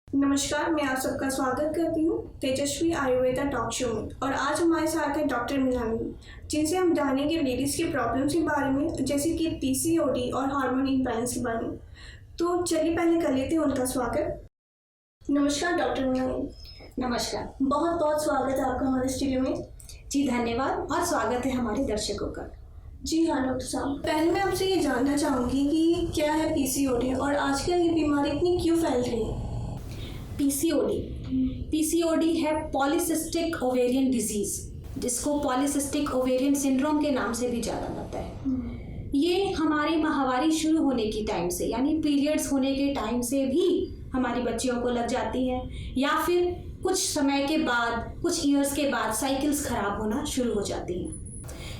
नमस्कार, मैं आप सबका स्वागत करती हूँ तेजस्वी आयुर्वेदा टॉक शो में। और आज हमारे साथ है डॉक्टर मिलानी, जिनसे हम जानेंगे लेडीज़ के प्रॉब्लम्स के बारे में, जैसे कि पीसीओडी और हार्मोन इम्बैलेंस के बारे में। तो चलिए पहले कर लेते हैं उनका स्वागत। नमस्कार डॉक्टर मिलानी। नमस्कार। बहुत बहुत स्वागत है आपका हमारे स्टूडियो में। जी धन्यवाद और स्वागत है हमारे दर्शकों का। जी हाँ डॉक्टर साहब, पहले मैं आपसे ये जानना चाहूँगी कि क्या है पीसीओडी और आजकल ये बीमारी इतनी क्यों फैल रही है? पीसीओडी है पॉलीसिस्टिक ओवेरियन डिजीज, जिसको पॉलीसिस्टिक ओवेरियन सिंड्रोम के नाम से भी जाना जाता है। ये हमारे माहवारी शुरू होने की टाइम से, यानी पीरियड्स होने के टाइम से भी हमारी बच्चियों को लग जाती है, या फिर कुछ समय के बाद, कुछ ईयर्स के बाद साइकिल्स खराब होना शुरू हो जाती हैं।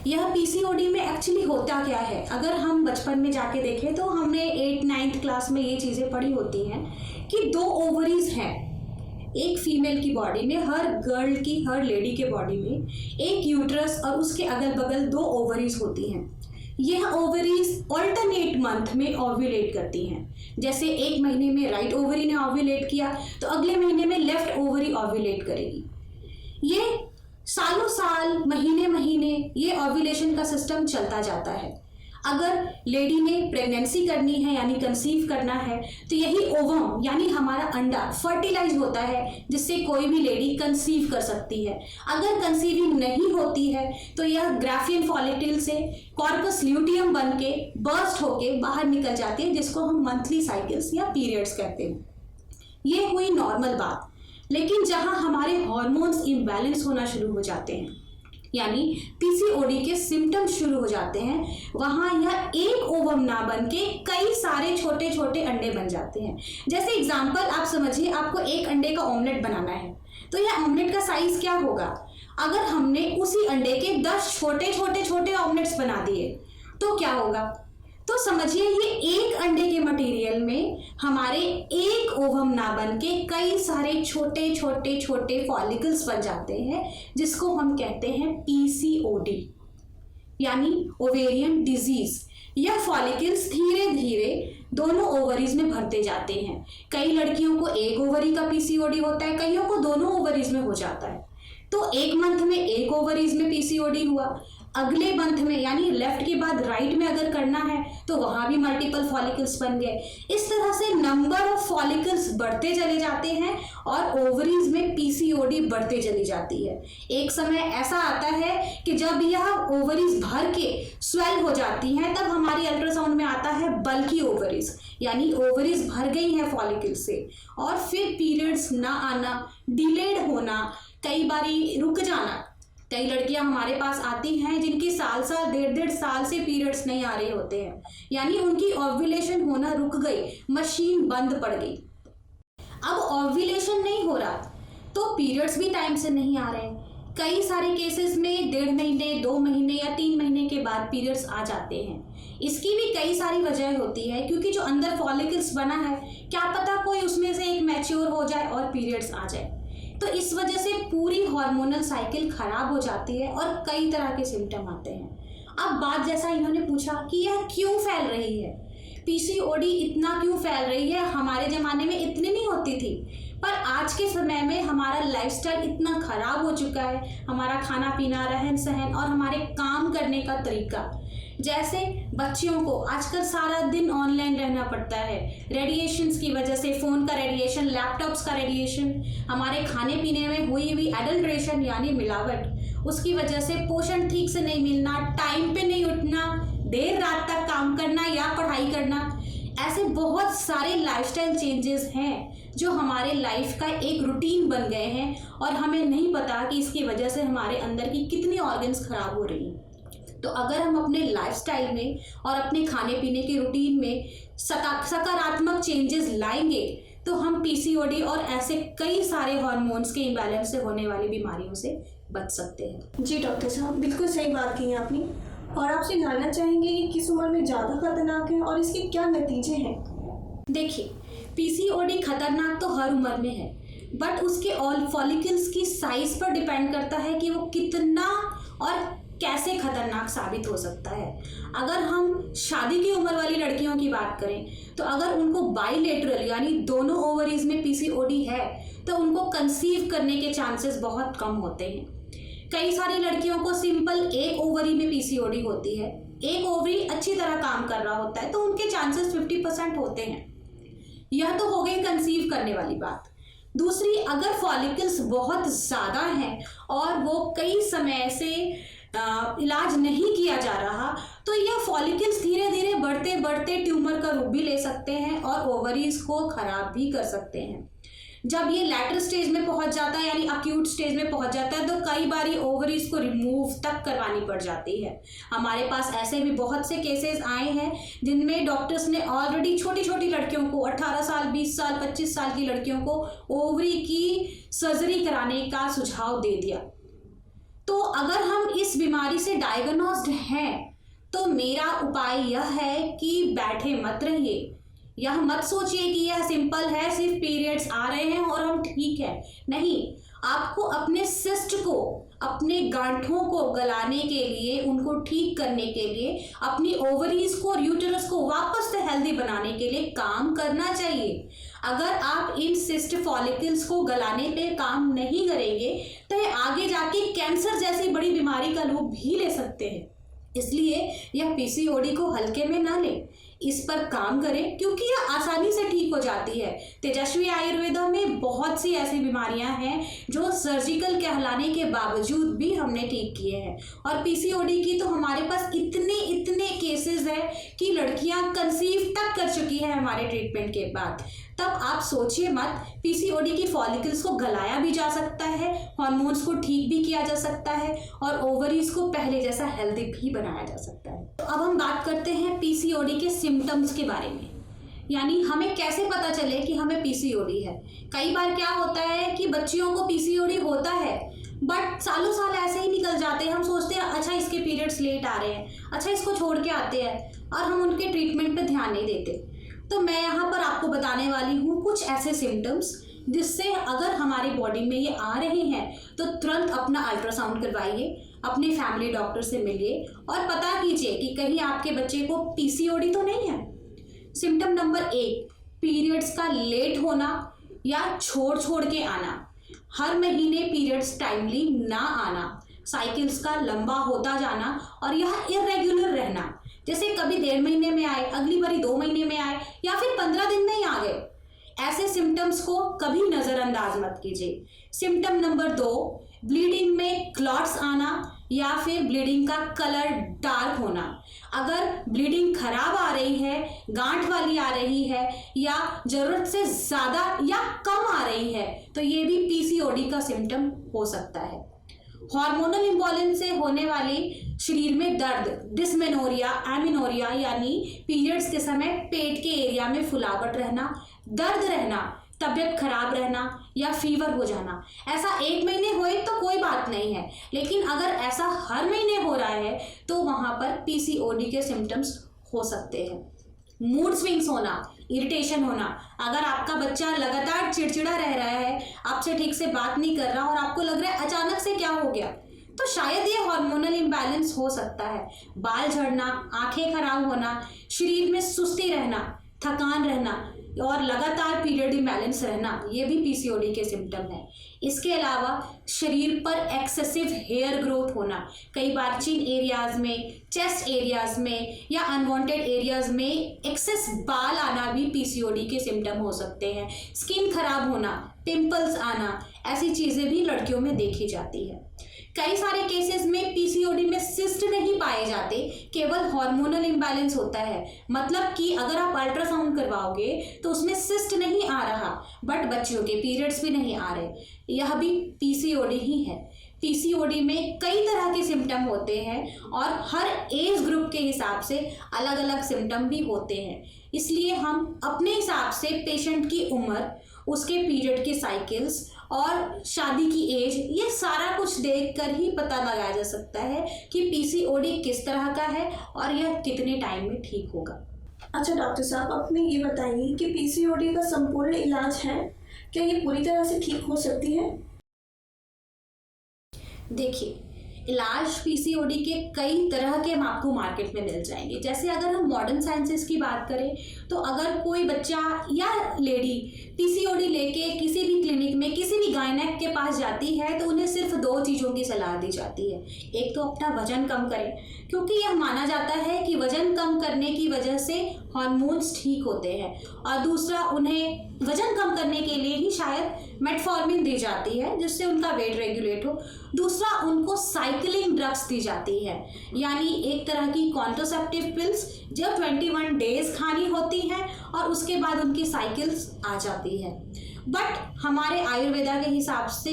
यह पीसीओडी में एक्चुअली होता क्या है, अगर हम बचपन में जाके देखें तो हमने 8-9th क्लास में ये चीज़ें पढ़ी होती हैं कि 2 ओवरीज हैं एक फीमेल की बॉडी में, हर गर्ल की, हर लेडी के बॉडी में एक यूट्रस और उसके अगल बगल 2 ओवरीज होती हैं। यह ओवरीज ऑल्टरनेट मंथ में ओव्यूलेट करती हैं। जैसे एक महीने में राइट ओवरी ने ओव्यूलेट किया तो अगले महीने में लेफ्ट ओवरी ओव्यूलेट करेगी। ये सालों साल, महीने महीने ये ओव्यूलेशन का सिस्टम चलता जाता है। अगर लेडी ने प्रेगनेंसी करनी है यानी कंसीव करना है तो यही ओवम यानी हमारा अंडा फर्टिलाइज होता है, जिससे कोई भी लेडी कंसीव कर सकती है। अगर कंसीविंग नहीं होती है तो यह ग्राफियन फॉलिकल से कॉर्पस ल्यूटियम बन के बर्स्ट होके बाहर निकल जाती है, जिसको हम मंथली साइकिल्स या पीरियड्स कहते हैं। ये हुई नॉर्मल बात। लेकिन जहां हमारे हार्मोन्स इम्बैलेंस होना शुरू हो जाते हैं, यानी पीसीओडी के सिम्टम्स शुरू हो जाते हैं, वहां यह एक ओवम ना बन के कई सारे छोटे छोटे अंडे बन जाते हैं। जैसे एग्जांपल आप समझिए, आपको एक अंडे का ऑमलेट बनाना है तो यह ऑमलेट का साइज क्या होगा? अगर हमने उसी अंडे के 10 छोटे छोटे छोटे ऑमलेट्स बना दिए तो क्या होगा? तो समझिए ये एक अंडे के मटेरियल में हमारे एक ओवम ना बन के कई सारे छोटे छोटे छोटे फॉलिकल्स बन जाते हैं, जिसको हम कहते हैं पीसीओडी यानी ओवेरियन डिजीज। यह फॉलिकल्स धीरे धीरे दोनों ओवरीज में भरते जाते हैं। कई लड़कियों को एक ओवरी का पीसीओडी होता है, कईयों को दोनों ओवरीज में हो जाता है। तो एक मंथ में एक ओवरीज में पीसीओडी हुआ, अगले मंथ में यानी लेफ्ट के बाद राइट में अगर करना है तो वहां भी मल्टीपल फॉलिकल्स बन गए। इस तरह से नंबर ऑफ फॉलिकल्स बढ़ते चले जाते हैं और ओवरीज में पीसीओडी बढ़ते चली जाती है। एक समय ऐसा आता है कि जब यह ओवरीज भर के स्वेल हो जाती हैं, तब हमारी अल्ट्रासाउंड में आता है बल्की ओवरीज, यानी ओवरीज भर गई हैं फॉलिकल से। और फिर पीरियड्स ना आना, डिलेड होना, कई बारी रुक जाना। कई लड़कियां हमारे पास आती हैं जिनकी साल साल, 1.5 साल से पीरियड्स नहीं आ रहे होते हैं, यानी उनकी ओव्यूलेशन होना रुक गई, मशीन बंद पड़ गई। अब ओव्यूलेशन नहीं हो रहा तो पीरियड्स भी टाइम से नहीं आ रहे हैं। कई सारे केसेस में 1.5 महीने, 2 महीने या 3 महीने के बाद पीरियड्स आ जाते हैं। इसकी भी कई सारी वजह होती है, क्योंकि जो अंदर फॉलिकल्स बना है, क्या पता कोई उसमें से एक मैच्योर हो जाए और पीरियड्स आ जाए। तो इस वजह से पूरी हार्मोनल साइकिल खराब हो जाती है और कई तरह के सिम्टम आते हैं। अब बात, जैसा इन्होंने पूछा कि यह क्यों फैल रही है, पीसीओडी इतना क्यों फैल रही है? हमारे ज़माने में इतनी नहीं होती थी, पर आज के समय में हमारा लाइफस्टाइल इतना खराब हो चुका है, हमारा खाना पीना, रहन सहन और हमारे काम करने का तरीका। जैसे बच्चियों को आजकल सारा दिन ऑनलाइन रहना पड़ता है, रेडिएशंस की वजह से, फ़ोन का रेडिएशन, लैपटॉप्स का रेडिएशन, हमारे खाने पीने में हुई हुई एडल्ट्रेशन यानी मिलावट, उसकी वजह से पोषण ठीक से नहीं मिलना, टाइम पे नहीं उठना, देर रात तक काम करना या पढ़ाई करना, ऐसे बहुत सारे लाइफस्टाइल चेंजेस हैं जो हमारे लाइफ का एक रूटीन बन गए हैं और हमें नहीं पता कि इसकी वजह से हमारे अंदर की कितनी ऑर्गन्स खराब हो रही हैं। तो अगर हम अपने लाइफस्टाइल में और अपने खाने पीने के रूटीन में सकारात्मक चेंजेस लाएंगे तो हम पीसीओडी और ऐसे कई सारे हार्मोन्स के इम्बैलेंस से होने वाली बीमारियों से बच सकते हैं। जी डॉक्टर साहब, बिल्कुल सही बात की है आपने। और आपसे जानना चाहेंगे कि किस उम्र में ज़्यादा खतरनाक है और इसके क्या नतीजे हैं? देखिए, पीसीओडी खतरनाक तो हर उम्र में है, बट उसके ऑल फॉलिकल्स की साइज पर डिपेंड करता है कि वो कितना और कैसे खतरनाक साबित हो सकता है। अगर हम शादी की उम्र वाली लड़कियों की बात करें तो अगर उनको बाइलेटरल यानी दोनों ओवरीज में पीसीओडी है तो उनको कंसीव करने के चांसेस बहुत कम होते हैं। कई सारी लड़कियों को सिंपल एक ओवरी में पीसीओडी होती है, एक ओवरी अच्छी तरह काम कर रहा होता है तो उनके चांसेस 50% होते हैं। यह तो हो गई कंसीव करने वाली बात। दूसरी, अगर फॉलिकल्स बहुत ज़्यादा हैं और वो कई समय से इलाज नहीं किया जा रहा तो यह फॉलिकल्स धीरे धीरे बढ़ते बढ़ते ट्यूमर का रूप भी ले सकते हैं और ओवरीज को खराब भी कर सकते हैं। जब ये लैटर स्टेज में पहुंच जाता है यानी अक्यूट स्टेज में पहुंच जाता है तो कई बारी ओवरीज को रिमूव तक करवानी पड़ जाती है। हमारे पास ऐसे भी बहुत से केसेस आए हैं जिनमें डॉक्टर्स ने ऑलरेडी छोटी छोटी लड़कियों को 18 साल 20 साल 25 साल की लड़कियों को ओवरी की सर्जरी कराने का सुझाव दे दिया। तो अगर हम इस बीमारी से डायग्नोस्ड हैं तो मेरा उपाय यह है कि बैठे मत रहिए। यह मत सोचिए कि यह सिंपल है, सिर्फ पीरियड्स आ रहे हैं और हम ठीक है। नहीं, आपको अपने सिस्ट को, अपने गांठों को गलाने के लिए, उनको ठीक करने के लिए, अपनी ओवरीज को और यूटेरस को वापस से हेल्दी बनाने के लिए काम करना चाहिए। अगर आप इन सिस्ट फॉलिकल्स को गलाने पे काम नहीं करेंगे तो ये आगे जाके कैंसर जैसी बड़ी बीमारी का रूप भी ले सकते हैं। इसलिए यह पीसीओडी को हल्के में ना लें, इस पर काम करें क्योंकि यह आसानी से ठीक हो जाती है। तेजस्वी आयुर्वेदा में बहुत सी ऐसी बीमारियां हैं जो सर्जिकल कहलाने के बावजूद भी हमने ठीक किए हैं और पीसीओडी की तो हमारे पास इतने केसेस हैं कि लड़कियां कंसीव तक कर चुकी है हमारे ट्रीटमेंट के बाद। तब आप सोचिए मत, पीसीओडी की फॉलिकल्स को गलाया भी जा सकता है, हार्मोन्स को ठीक भी किया जा सकता है और ओवरीज को पहले जैसा हेल्दी भी बनाया जा सकता है। तो अब हम बात करते हैं पीसीओडी के सिम्टम्स के बारे में, यानी हमें कैसे पता चले कि हमें पीसीओडी है। कई बार क्या होता है कि बच्चियों को पीसीओडी होता है बट सालों साल ऐसे ही निकल जाते हैं। हम सोचते हैं अच्छा इसके पीरियड्स लेट आ रहे हैं, अच्छा इसको छोड़ के आते हैं और हम उनके ट्रीटमेंट पे ध्यान नहीं देते। तो मैं यहाँ पर आपको बताने वाली हूँ कुछ ऐसे सिम्टम्स जिससे अगर हमारी बॉडी में ये आ रहे हैं तो तुरंत अपना अल्ट्रासाउंड करवाइए, अपने फैमिली डॉक्टर से मिलिए और पता कीजिए कि कहीं आपके बच्चे को पीसीओडी तो नहीं है। सिम्टम नंबर 1, पीरियड्स का लेट होना या छोड़ के आना, हर महीने पीरियड्स टाइमली ना आना, साइकिल्स का लंबा होता जाना और यह इरेगुलर रहना, जैसे कभी 1.5 महीने में आए, अगली बारी 2 महीने में आए या फिर 15 दिन में ही आ गए। ऐसे सिम्टम्स को कभी नज़रअंदाज मत कीजिए। सिम्टम नंबर 2, ब्लीडिंग में क्लॉट्स आना या फिर ब्लीडिंग का कलर डार्क होना। अगर ब्लीडिंग खराब आ रही है, गांठ वाली आ रही है या ज़रूरत से ज़्यादा या कम आ रही है तो ये भी पीसीओडी का सिम्टम हो सकता है। हार्मोनल इम्बैलेंस से होने वाली शरीर में दर्द, डिस्मेनोरिया, एमिनोरिया यानी पीरियड्स के समय पेट के एरिया में फुलावट रहना, दर्द रहना, तबीयत खराब रहना या फीवर हो जाना। ऐसा 1 महीने होए तो कोई बात नहीं है, लेकिन अगर ऐसा हर महीने हो रहा है तो वहाँ पर पीसीओडी के सिम्टम्स हो सकते हैं। मूड स्विंग्स होना, इरिटेशन होना, अगर आपका बच्चा लगातार चिड़चिड़ा रह रहा है, आपसे ठीक से बात नहीं कर रहा और आपको लग रहा है अचानक से क्या हो गया, तो शायद ये हार्मोनल इम्बैलेंस हो सकता है। बाल झड़ना, आंखें खराब होना, शरीर में सुस्ती रहना, थकान रहना और लगातार पीरियड इम्बैलेंस रहना, ये भी पीसीओडी के सिम्टम है। इसके अलावा शरीर पर एक्सेसिव हेयर ग्रोथ होना, कई बार चिन एरियाज में, चेस्ट एरियाज में या अनवांटेड एरियाज में एक्सेस बाल आना भी पीसीओडी के सिम्टम हो सकते हैं। स्किन खराब होना, पिंपल्स आना, ऐसी चीज़ें भी लड़कियों में देखी जाती है। कई सारे केसेस में पीसीओडी में सिस्ट नहीं पाए जाते, केवल हार्मोनल इम्बैलेंस होता है। मतलब कि अगर आप अल्ट्रासाउंड करवाओगे तो उसमें सिस्ट नहीं आ रहा बट बच्चियों के पीरियड्स भी नहीं आ रहे, यह भी पीसीओडी ही है। पीसीओडी में कई तरह के सिम्टम होते हैं और हर एज ग्रुप के हिसाब से अलग अलग सिम्टम भी होते हैं। इसलिए हम अपने हिसाब से पेशेंट की उम्र, उसके पीरियड के साइकिल्स और शादी की एज, ये सारा कुछ देखकर ही पता लगाया जा सकता है कि पीसीओडी किस तरह का है और यह कितने टाइम में ठीक होगा। अच्छा डॉक्टर साहब, आप हमें ये बताइए कि पीसीओडी का संपूर्ण इलाज है, क्या ये पूरी तरह से ठीक हो सकती है? देखिए, इलाज पीसीओडी के कई तरह के आपको मार्केट में मिल जाएंगे। जैसे अगर हम मॉडर्न साइंसेस की बात करें तो अगर कोई बच्चा या लेडी पीसीओडी लेके किसी भी क्लिनिक में किसी भी गायनेक के पास जाती है तो उन्हें सिर्फ 2 चीज़ों की सलाह दी जाती है। एक तो अपना वजन कम करें, क्योंकि यह माना जाता है कि वजन कम करने की वजह से हार्मोन्स ठीक होते हैं, और दूसरा उन्हें वजन कम करने के लिए ही शायद मेटफॉर्मिन दी जाती है जिससे उनका वेट रेगुलेट हो। दूसरा उनको साइकिलिंग ड्रग्स दी जाती है, यानी एक तरह की कॉन्ट्रासेप्टिव पिल्स जो 21 डेज खानी होती हैं और उसके बाद उनकी साइकिल्स आ जाती है। बट हमारे आयुर्वेदा के हिसाब से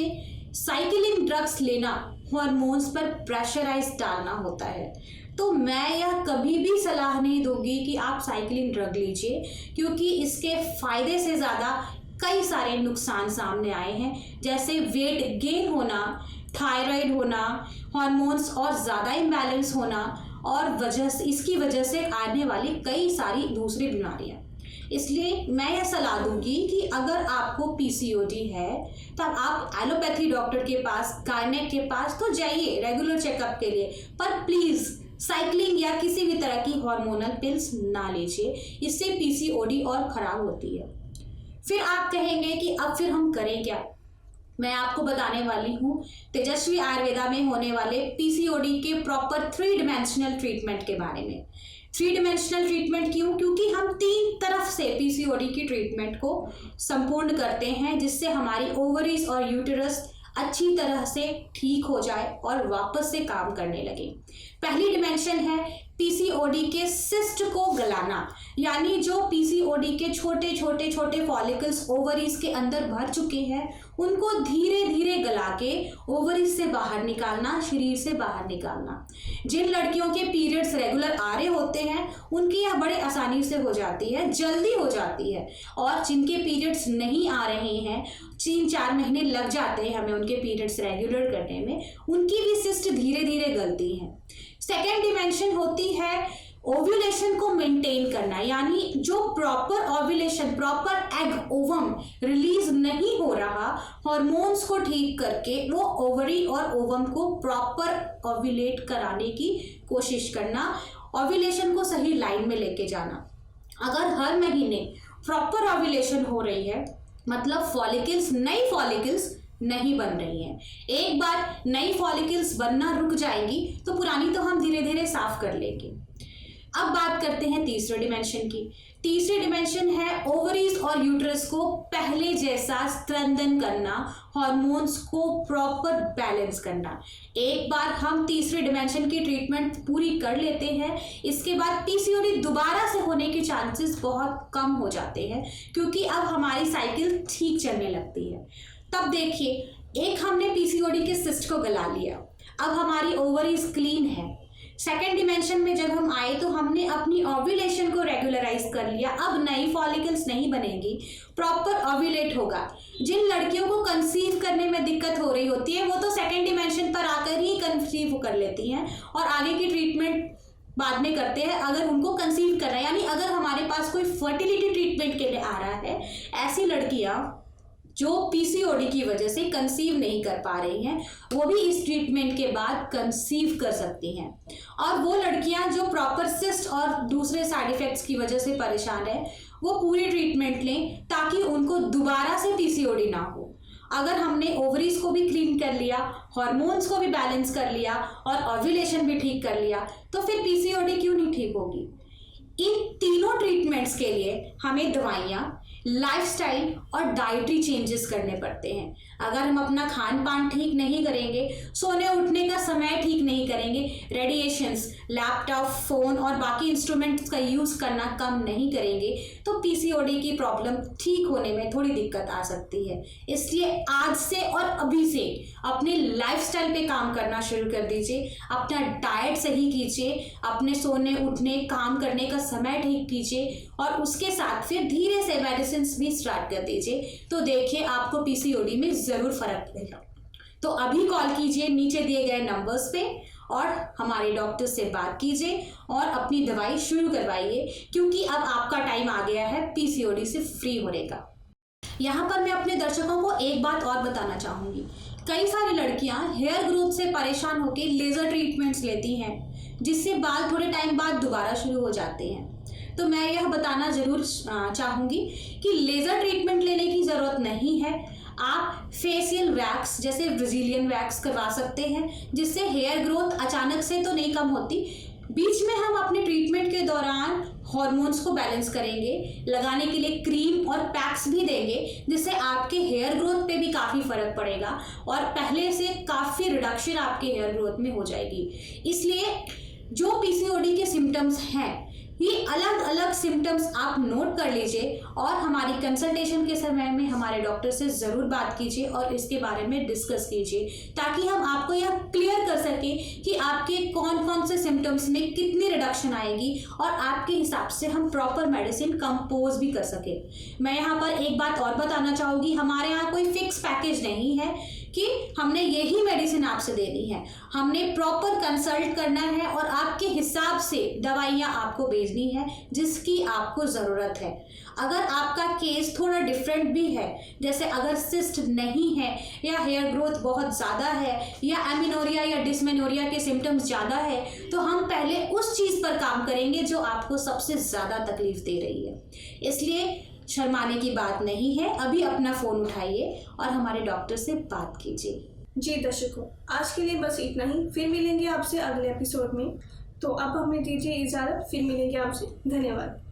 साइकिलिंग ड्रग्स लेना हार्मोन्स पर प्रेशराइज डालना होता है, तो मैं यह कभी भी सलाह नहीं दूंगी कि आप साइकिलिंग ड्रग लीजिए, क्योंकि इसके फ़ायदे से ज़्यादा कई सारे नुकसान सामने आए हैं, जैसे वेट गेन होना, थायराइड होना, हार्मोन्स और ज़्यादा इम्बैलेंस होना, और इसकी वजह से आने वाली कई सारी दूसरी बीमारियाँ। इसलिए मैं यह सलाह दूंगी कि अगर आपको पीसीओडी है तब आप एलोपैथी डॉक्टर के पास, गायनेक के पास तो जाइए रेगुलर चेकअप के लिए, पर प्लीज़ साइक्लिंग या किसी भी तरह की हार्मोनल पिल्स ना लीजिए, इससे पीसीओडी और ख़राब होती है। फिर आप कहेंगे कि अब फिर हम करें क्या? मैं आपको बताने वाली हूँ तेजस्वी आयुर्वेदा में होने वाले पीसीओडी के प्रॉपर 3 डिमेंशनल ट्रीटमेंट के बारे में। 3 डिमेंशनल ट्रीटमेंट क्यों? क्योंकि हम 3 तरफ से पीसीओडी की ट्रीटमेंट को संपूर्ण करते हैं, जिससे हमारी ओवरीज और यूटेरस अच्छी तरह से ठीक हो जाए और वापस से काम करने लगे। पहली डिमेंशन है पीसीओडी के सिस्ट को गलाना, यानी जो पीसीओडी के छोटे फॉलिकल्स ओवरीज के अंदर भर चुके हैं उनको धीरे धीरे गला के ओवरीज से बाहर निकालना, शरीर से बाहर निकालना। जिन लड़कियों के पीरियड्स रेगुलर आ रहे होते हैं उनकी यह बड़े आसानी से हो जाती है, जल्दी हो जाती है, और जिनके पीरियड्स नहीं आ रहे हैं, 3-4 महीने लग जाते हैं हमें उनके पीरियड्स रेगुलर करने में, उनकी भी सिस्ट धीरे धीरे गलती है। सेकेंड डिमेंशन होती है ओव्यूलेशन को मेंटेन करना, यानी जो proper ovulation, proper egg ovum release नहीं हो रहा, हार्मोन्स को ठीक करके वो ओवरी और ओवम को प्रॉपर ओव्यूलेट कराने की कोशिश करना, ओव्यूलेशन को सही लाइन में लेके जाना। अगर हर महीने प्रॉपर ओव्यूलेशन हो रही है, मतलब फॉलिकल्स, नई फॉलिकल्स नहीं बन रही हैं, एक बार नई फॉलिकल्स बनना रुक जाएंगी तो पुरानी तो हम धीरे धीरे साफ कर लेंगे। अब बात करते हैं तीसरे डिमेंशन की। तीसरी डिमेंशन है ओवरीज और यूट्रस को पहले जैसा स्ट्रेंथन करना, हार्मोन्स को प्रॉपर बैलेंस करना। एक बार हम तीसरे डिमेंशन की ट्रीटमेंट पूरी कर लेते हैं, इसके बाद पीसीओडी दोबारा से होने के चांसेस बहुत कम हो जाते हैं, क्योंकि अब हमारी साइकिल ठीक चलने लगती है। तब देखिए, एक हमने पीसीओडी के सिस्ट को गला लिया, अब हमारी ओवरीज क्लीन है। सेकेंड डिमेंशन में जब हम आए तो हमने अपनी ओव्यूलेशन को रेगुलराइज कर लिया, अब नई फॉलिकल्स नहीं बनेगी, प्रॉपर ओव्यूलेट होगा। जिन लड़कियों को कंसीव करने में दिक्कत हो रही होती है वो तो सेकेंड डिमेंशन पर आकर ही कंसीव कर लेती हैं और आगे की ट्रीटमेंट बाद में करते हैं अगर उनको कंसीव करना है। यानी अगर हमारे पास कोई फर्टिलिटी ट्रीटमेंट के लिए आ रहा है, ऐसी लड़कियां जो पीसीओडी की वजह से कंसीव नहीं कर पा रही हैं, वो भी इस ट्रीटमेंट के बाद कंसीव कर सकती हैं। और वो लड़कियां जो प्रॉपर सिस्ट और दूसरे साइड इफ़ेक्ट्स की वजह से परेशान है, वो पूरी ट्रीटमेंट लें ताकि उनको दोबारा से पीसीओडी ना हो। अगर हमने ओवरीज को भी क्लीन कर लिया, हार्मोन्स को भी बैलेंस कर लिया और ओव्यूलेशन भी ठीक कर लिया, तो फिर पीसीओडी क्यों नहीं ठीक होगी? इन तीनों ट्रीटमेंट्स के लिए हमें दवाइयाँ, लाइफस्टाइल और डाइटरी चेंजेस करने पड़ते हैं। अगर हम अपना खान पान ठीक नहीं करेंगे, सोने उठने का समय ठीक नहीं करेंगे, रेडिएशंस, लैपटॉप, फ़ोन और बाकी इंस्ट्रूमेंट्स का यूज़ करना कम नहीं करेंगे, तो पीसीओडी की प्रॉब्लम ठीक होने में थोड़ी दिक्कत आ सकती है। इसलिए आज से और अभी से अपने लाइफस्टाइल पे काम करना शुरू कर दीजिए, अपना डाइट सही कीजिए, अपने सोने उठने, काम करने का समय ठीक कीजिए और उसके साथ फिर धीरे से मेडिसिन भी स्टार्ट कर दीजिए, तो देखिए आपको पीसीओडी में ज़रूर फर्क मिलेगा। तो अभी कॉल कीजिए नीचे दिए गए नंबर्स पे और हमारे डॉक्टर से बात कीजिए और अपनी दवाई शुरू करवाइए, क्योंकि अब आपका टाइम आ गया है पीसीओडी से फ्री होने का। यहाँ पर मैं अपने दर्शकों को एक बात और बताना चाहूँगी कई सारी लड़कियां हेयर ग्रोथ से परेशान होकर लेज़र ट्रीटमेंट्स लेती हैं, जिससे बाल थोड़े टाइम बाद दोबारा शुरू हो जाते हैं। तो मैं यह बताना ज़रूर चाहूँगी कि लेज़र ट्रीटमेंट लेने की ज़रूरत नहीं है। आप फेशियल वैक्स जैसे ब्राज़ीलियन वैक्स करवा सकते हैं, जिससे हेयर ग्रोथ अचानक से तो नहीं कम होती, बीच में हम अपने ट्रीटमेंट के दौरान हॉर्मोन्स को बैलेंस करेंगे, लगाने के लिए क्रीम और पैक्स भी देंगे, जिससे आपके हेयर ग्रोथ पे भी काफ़ी फ़र्क पड़ेगा और पहले से काफ़ी रिडक्शन आपके हेयर ग्रोथ में हो जाएगी। इसलिए जो पीसीओडी के सिम्टम्स हैं, ये अलग अलग सिम्टम्स आप नोट कर लीजिए और हमारी कंसल्टेशन के समय में हमारे डॉक्टर से ज़रूर बात कीजिए और इसके बारे में डिस्कस कीजिए, ताकि हम आपको यह क्लियर कर सकें कि आपके कौन कौन से सिम्टम्स में कितनी रिडक्शन आएगी और आपके हिसाब से हम प्रॉपर मेडिसिन कंपोज भी कर सकें। मैं यहाँ पर एक बात और बताना चाहूँगी, हमारे यहाँ कोई फिक्स पैकेज नहीं है कि हमने यही मेडिसिन आपसे देनी है। हमने प्रॉपर कंसल्ट करना है और आपके हिसाब से दवाइयाँ आपको भेजनी है जिसकी आपको ज़रूरत है। अगर आपका केस थोड़ा डिफरेंट भी है, जैसे अगर सिस्ट नहीं है या हेयर ग्रोथ बहुत ज़्यादा है या एमिनोरिया या डिसमेनोरिया के सिम्टम्स ज़्यादा है, तो हम पहले उस चीज़ पर काम करेंगे जो आपको सबसे ज़्यादा तकलीफ दे रही है। इसलिए शर्माने की बात नहीं है, अभी अपना फ़ोन उठाइए और हमारे डॉक्टर से बात कीजिए। जी दर्शकों, आज के लिए बस इतना ही। फिर मिलेंगे आपसे अगले एपिसोड में। तो अब हमें दीजिए इजाज़त, फिर मिलेंगे आपसे। धन्यवाद।